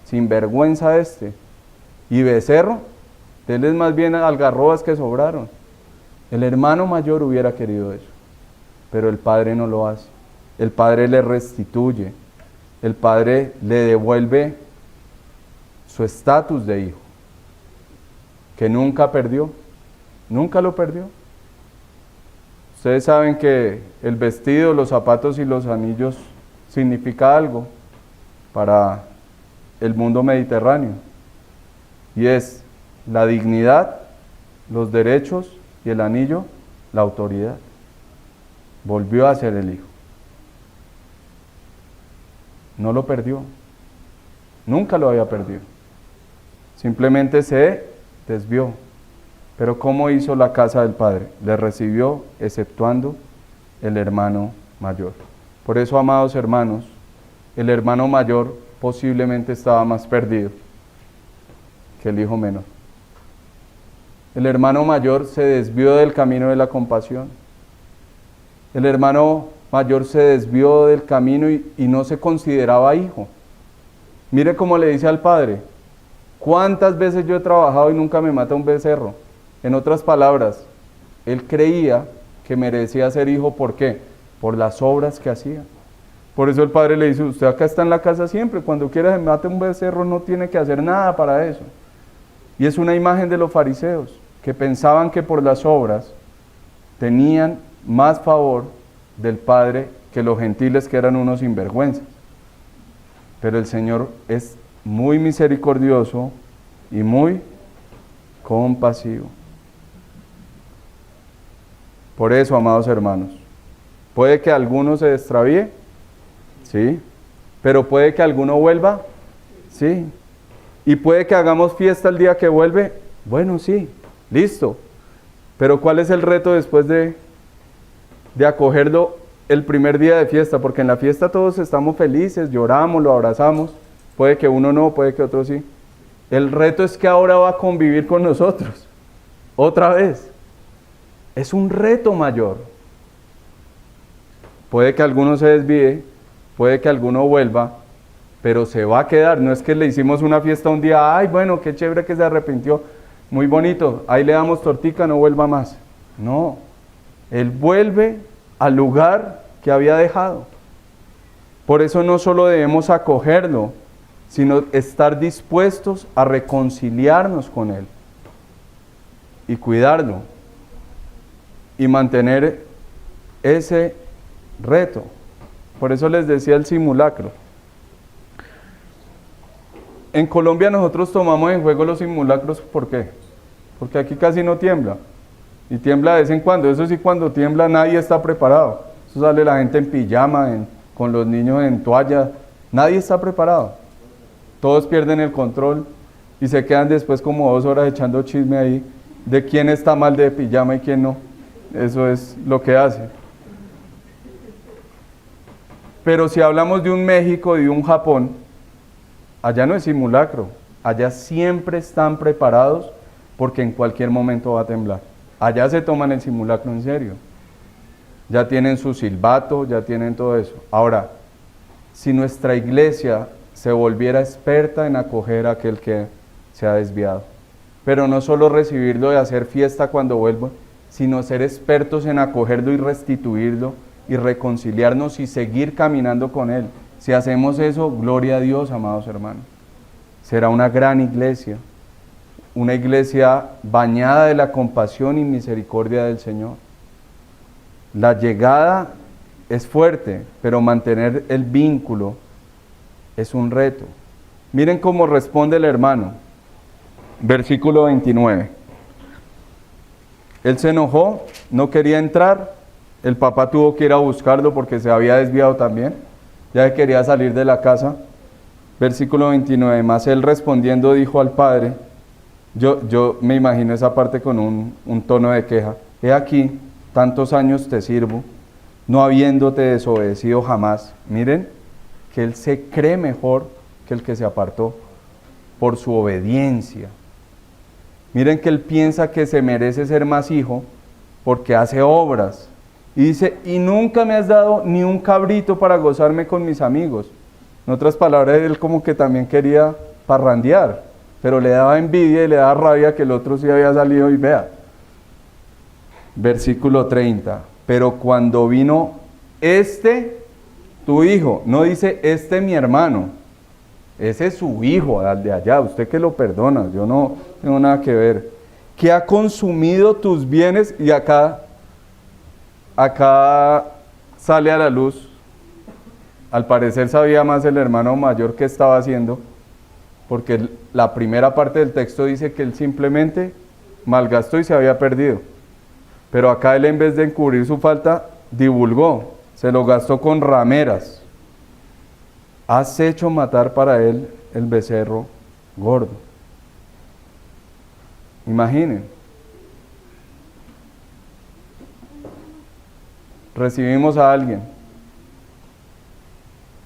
Speaker 1: Sinvergüenza este. ¿Y becerro? Denles más bien algarrobas que sobraron. El hermano mayor hubiera querido eso, pero el padre no lo hace. El padre le restituye. El padre le devuelve su estatus de hijo, que nunca perdió, nunca lo perdió. Ustedes saben que el vestido, los zapatos y los anillos significa algo para el mundo mediterráneo, y es la dignidad, los derechos, y el anillo, la autoridad. Volvió a ser el hijo. No lo perdió, nunca lo había perdido. Simplemente se desvió. Pero ¿cómo hizo la casa del Padre? Le recibió, exceptuando el hermano mayor. Por eso, amados hermanos, el hermano mayor posiblemente estaba más perdido que el hijo menor. El hermano mayor se desvió del camino de la compasión. El hermano mayor se desvió del camino y no se consideraba hijo. Mire cómo le dice al padre, ¿cuántas veces yo he trabajado y nunca me mata un becerro? En otras palabras, él creía que merecía ser hijo. ¿Por qué? Por las obras que hacía. Por eso el padre le dice, usted acá está en la casa siempre, cuando quiera se mate un becerro, no tiene que hacer nada para eso. Y es una imagen de los fariseos, que pensaban que por las obras tenían más favor del Padre que los gentiles, que eran unos sinvergüenzas. Pero el Señor es muy misericordioso y muy compasivo. Por eso, amados hermanos, puede que alguno se extravíe, sí, pero puede que alguno vuelva, sí, y puede que hagamos fiesta el día que vuelve, bueno, sí, listo, pero ¿cuál es el reto después de acogerlo el primer día de fiesta? Porque en la fiesta todos estamos felices, lloramos, lo abrazamos, puede que uno no, puede que otro sí. El reto es que ahora va a convivir con nosotros, otra vez. Es un reto mayor. Puede que alguno se desvíe, puede que alguno vuelva, pero se va a quedar. No es que le hicimos una fiesta un día, ay, bueno, qué chévere que se arrepintió, muy bonito, ahí le damos tortica, no vuelva más. No, él vuelve al lugar que había dejado. Por eso no solo debemos acogerlo, sino estar dispuestos a reconciliarnos con él y cuidarlo y mantener ese reto. Por eso les decía el simulacro. en Colombia nosotros tomamos en juego los simulacros, ¿por qué? Porque aquí casi no tiembla. Y tiembla de vez en cuando. Eso sí, cuando tiembla nadie está preparado. Eso sale la gente en pijama, con los niños en toalla. Nadie está preparado. Todos pierden el control y se quedan después como 2 horas echando chisme ahí de quién está mal de pijama y quién no. Eso es lo que hace. Pero si hablamos de un México y de un Japón, allá no es simulacro. Allá siempre están preparados porque en cualquier momento va a temblar. Allá se toman el simulacro en serio. Ya tienen su silbato, ya tienen todo eso. Ahora, si nuestra iglesia se volviera experta en acoger a aquel que se ha desviado, pero no solo recibirlo y hacer fiesta cuando vuelva, sino ser expertos en acogerlo y restituirlo y reconciliarnos y seguir caminando con él. Si hacemos eso, gloria a Dios, amados hermanos. Será una gran iglesia. Una iglesia bañada de la compasión y misericordia del Señor. La llegada es fuerte, pero mantener el vínculo es un reto. Miren cómo responde el hermano. Versículo 29. Él se enojó, no quería entrar. El papá tuvo que ir a buscarlo porque se había desviado también. Ya quería salir de la casa. Versículo 29. Mas él respondiendo dijo al padre, yo me imagino esa parte con un tono de queja. He aquí, tantos años te sirvo, no habiéndote desobedecido jamás. Miren, que él se cree mejor que el que se apartó por su obediencia. Miren que él piensa que se merece ser más hijo porque hace obras. Y dice, y nunca me has dado ni un cabrito para gozarme con mis amigos. En otras palabras, él como que también quería parrandear, pero le daba envidia y le daba rabia que el otro sí había salido y vea. Versículo 30. Pero cuando vino tu hijo, no dice mi hermano, ese es su hijo, al de allá, usted que lo perdona, yo no tengo nada que ver, que ha consumido tus bienes, y acá sale a la luz, al parecer sabía más el hermano mayor que estaba haciendo, porque la primera parte del texto dice que él simplemente malgastó y se había perdido, pero acá él, en vez de encubrir su falta, divulgó, se lo gastó con rameras. Has hecho matar para él el becerro gordo. Imaginen. Recibimos a alguien.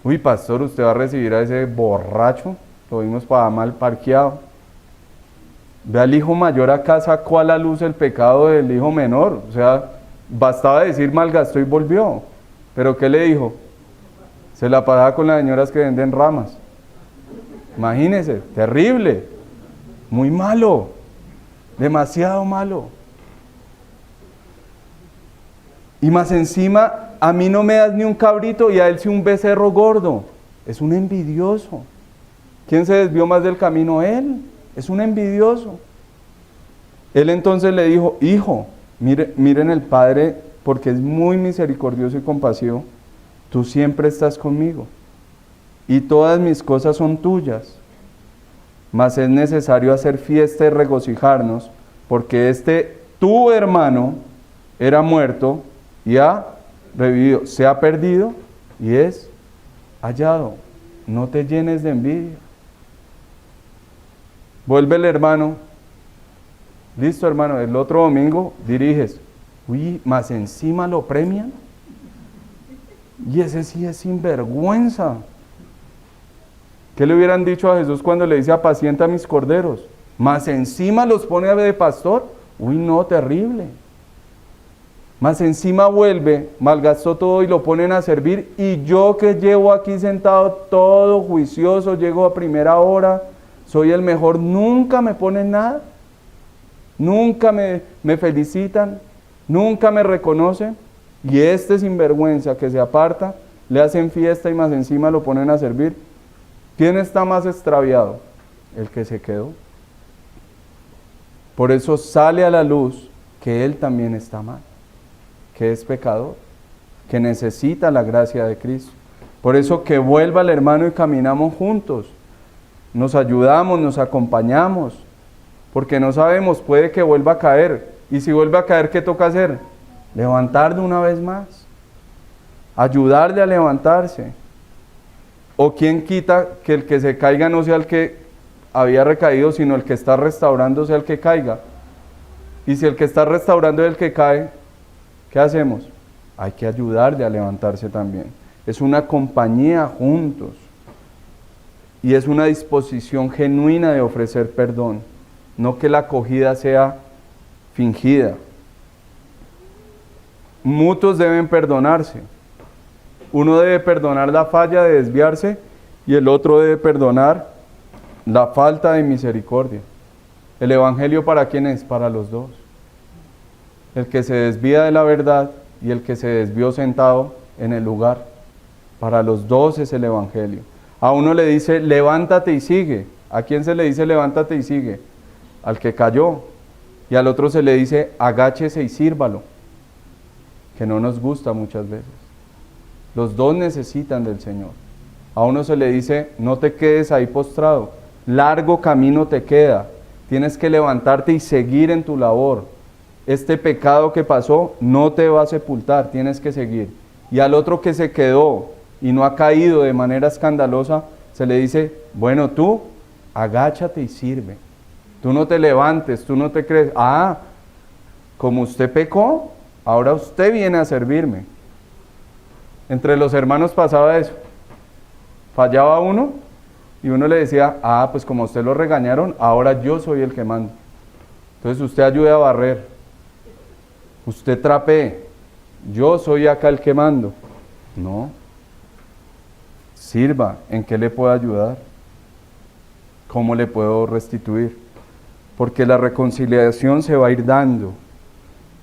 Speaker 1: Uy, pastor, usted va a recibir a ese borracho. Lo vimos para mal parqueado. Ve al hijo mayor acá, sacó a la luz el pecado del hijo menor. O sea, bastaba decir malgastó y volvió. Pero ¿qué le dijo? Se la pasaba con las señoras que venden ramas. Imagínense, terrible, muy malo, demasiado malo. Y más encima, a mí no me das ni un cabrito y a él sí un becerro gordo. Es un envidioso. ¿Quién se desvió más del camino? Él. Es un envidioso. Él entonces le dijo, hijo, miren el padre, porque es muy misericordioso y compasivo. Tú siempre estás conmigo, y todas mis cosas son tuyas, mas es necesario hacer fiesta y regocijarnos, porque tu hermano era muerto y ha revivido, se ha perdido y es hallado. No te llenes de envidia. Vuelve el hermano, listo hermano, el otro domingo diriges, uy, más encima lo premian. Y ese sí es sinvergüenza. ¿Qué le hubieran dicho a Jesús cuando le dice apacienta mis corderos? Más encima los pone de pastor. Uy, no, terrible. Más encima vuelve, malgastó todo y lo ponen a servir. Y yo que llevo aquí sentado todo juicioso, llego a primera hora, soy el mejor, nunca me ponen nada. Nunca me felicitan, nunca me reconocen. Y sinvergüenza que se aparta, le hacen fiesta y más encima lo ponen a servir. ¿Quién está más extraviado? El que se quedó. Por eso sale a la luz que él también está mal, que es pecador, que necesita la gracia de Cristo. Por eso que vuelva el hermano y caminamos juntos. nos ayudamos, nos acompañamos, porque no sabemos, puede que vuelva a caer, y si vuelve a caer, ¿qué toca hacer? Levantarle una vez más, ayudarle a levantarse. O quién quita que el que se caiga no sea el que había recaído, sino el que está restaurando sea el que caiga. Y si el que está restaurando es el que cae, ¿qué hacemos? Hay que ayudarle a levantarse también. Es una compañía juntos. Y es una disposición genuina de ofrecer perdón. No que la acogida sea fingida. Mutuos deben perdonarse. Uno debe perdonar la falla de desviarse y el otro debe perdonar la falta de misericordia. ¿El evangelio para quién es? Para los dos. El que se desvía de la verdad y el que se desvió sentado en el lugar. Para los dos es el evangelio. A uno le dice, levántate y sigue. ¿A quién se le dice levántate y sigue? Al que cayó. Y al otro se le dice, agáchese y sírvalo. Que no nos gusta muchas veces. Los dos necesitan del Señor. A uno se le dice, no te quedes ahí postrado. Largo camino te queda. Tienes que levantarte y seguir en tu labor. Este pecado que pasó no te va a sepultar, tienes que seguir. Y al otro que se quedó y no ha caído de manera escandalosa, se le dice, bueno, tú agáchate y sirve. Tú no te levantes, tú no te crees, como usted pecó, ahora usted viene a servirme. Entre los hermanos pasaba eso. Fallaba uno y uno le decía, pues como usted lo regañaron, ahora yo soy el que mando. Entonces usted ayude a barrer, usted trapee, yo soy acá el que mando. No. Sirva, ¿en qué le puedo ayudar? ¿Cómo le puedo restituir? Porque la reconciliación se va a ir dando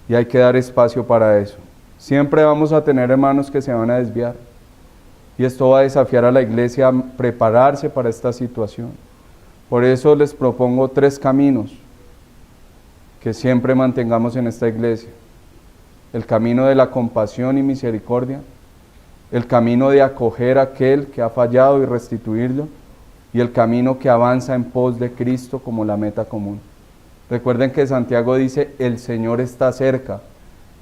Speaker 1: y hay que dar espacio para eso. Siempre vamos a tener hermanos que se van a desviar y esto va a desafiar a la iglesia a prepararse para esta situación. Por eso les propongo 3 caminos que siempre mantengamos en esta iglesia. El camino de la compasión y misericordia, el camino de acoger a aquel que ha fallado y restituirlo, y el camino que avanza en pos de Cristo como la meta común. Recuerden que Santiago dice, el Señor está cerca,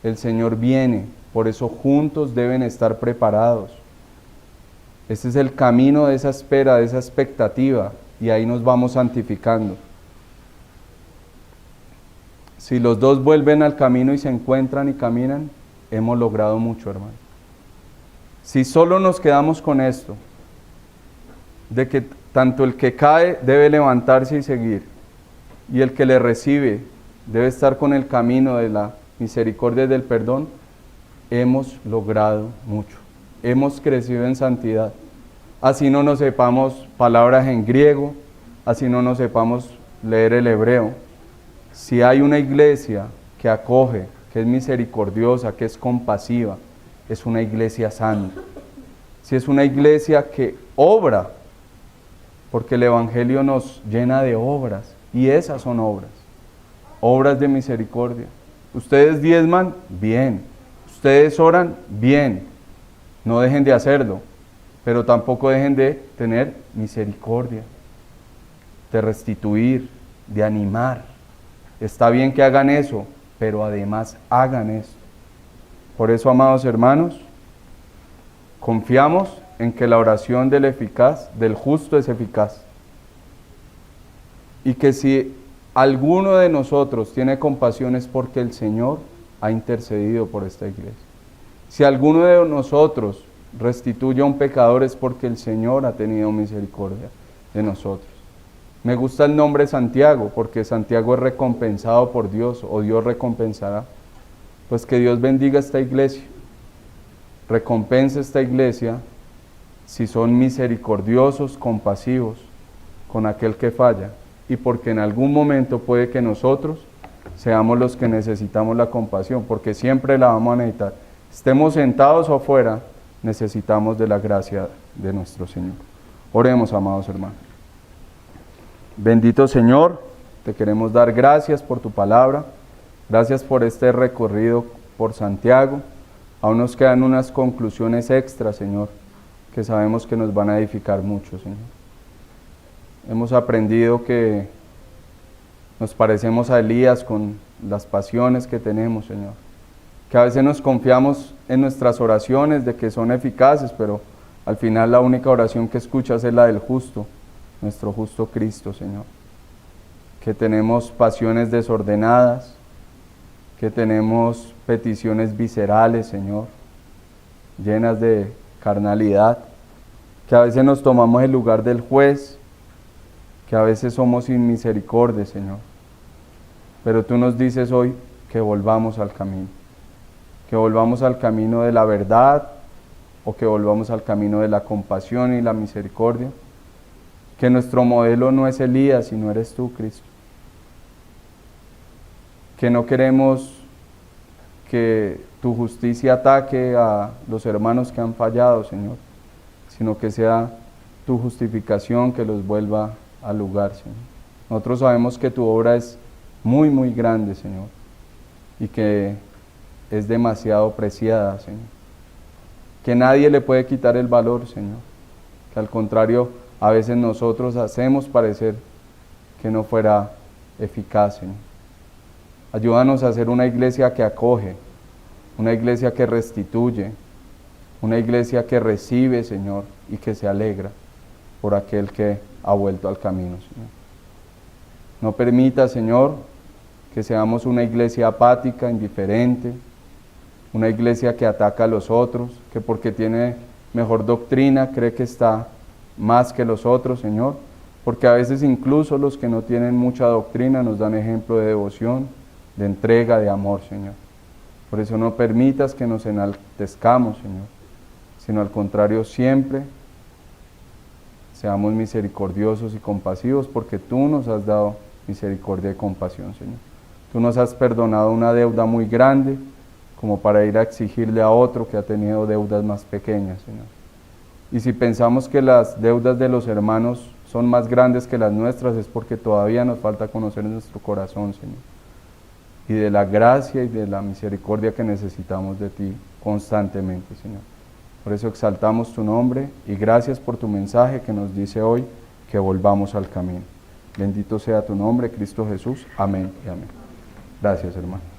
Speaker 1: el Señor viene, por eso juntos deben estar preparados. Este es el camino de esa espera, de esa expectativa, y ahí nos vamos santificando. Si los dos vuelven al camino y se encuentran y caminan, hemos logrado mucho, hermano. Si solo nos quedamos con esto, de que tanto el que cae debe levantarse y seguir, y el que le recibe debe estar con el camino de la misericordia y del perdón, hemos logrado mucho. Hemos crecido en santidad. Así no nos sepamos palabras en griego, así no nos sepamos leer el hebreo. Si hay una iglesia que acoge, que es misericordiosa, que es compasiva, es una iglesia santa. Si es una iglesia que obra, porque el evangelio nos llena de obras, y esas son obras de misericordia. Ustedes diezman, bien. Ustedes oran, bien. No dejen de hacerlo, pero tampoco dejen de tener misericordia, de restituir, de animar. Está bien que hagan eso, pero además hagan eso. Por eso, amados hermanos, confiamos en que la oración del justo es eficaz. Y que si alguno de nosotros tiene compasión es porque el Señor ha intercedido por esta iglesia. Si alguno de nosotros restituye a un pecador es porque el Señor ha tenido misericordia de nosotros. Me gusta el nombre Santiago, porque Santiago es recompensado por Dios, o Dios recompensará. Pues que Dios bendiga esta iglesia, recompense esta iglesia, si son misericordiosos, compasivos con aquel que falla, y porque en algún momento puede que nosotros seamos los que necesitamos la compasión, porque siempre la vamos a necesitar. Estemos sentados o afuera, necesitamos de la gracia de nuestro Señor. Oremos, amados hermanos. Bendito Señor, te queremos dar gracias por tu palabra, gracias por este recorrido por Santiago. Aún nos quedan unas conclusiones extras, Señor, que sabemos que nos van a edificar mucho, Señor. hemos aprendido que nos parecemos a Elías con las pasiones que tenemos, Señor. Que a veces nos confiamos en nuestras oraciones de que son eficaces, pero al final la única oración que escuchas es la del justo, nuestro justo Cristo, Señor. Que tenemos pasiones desordenadas, que tenemos peticiones viscerales, Señor, llenas de carnalidad, que a veces nos tomamos el lugar del juez, que a veces somos sin misericordia, Señor. Pero tú nos dices hoy que volvamos al camino de la verdad, o que volvamos al camino de la compasión y la misericordia, que nuestro modelo no es Elías, sino eres tú, Cristo. Que no queremos que tu justicia ataque a los hermanos que han fallado, Señor, sino que sea tu justificación que los vuelva al lugar, Señor. Nosotros sabemos que tu obra es muy, muy grande, Señor, y que es demasiado preciada, Señor. Que nadie le puede quitar el valor, Señor. Que al contrario, a veces nosotros hacemos parecer que no fuera eficaz, Señor. Ayúdanos a ser una iglesia que acoge, una iglesia que restituye, una iglesia que recibe, Señor, y que se alegra por aquel que ha vuelto al camino, Señor. No permita, Señor, que seamos una iglesia apática, indiferente, una iglesia que ataca a los otros, que porque tiene mejor doctrina cree que está más que los otros, Señor, porque a veces incluso los que no tienen mucha doctrina nos dan ejemplo de devoción, de entrega, de amor, Señor. Por eso no permitas que nos enaltezcamos, Señor, sino al contrario siempre seamos misericordiosos y compasivos, porque tú nos has dado misericordia y compasión, Señor. Tú nos has perdonado una deuda muy grande, como para ir a exigirle a otro que ha tenido deudas más pequeñas, Señor. Y si pensamos que las deudas de los hermanos son más grandes que las nuestras, es porque todavía nos falta conocer nuestro corazón, Señor, y de la gracia y de la misericordia que necesitamos de ti constantemente, Señor. Por eso exaltamos tu nombre y gracias por tu mensaje que nos dice hoy que volvamos al camino. Bendito sea tu nombre, Cristo Jesús. Amén y amén. Gracias, hermano.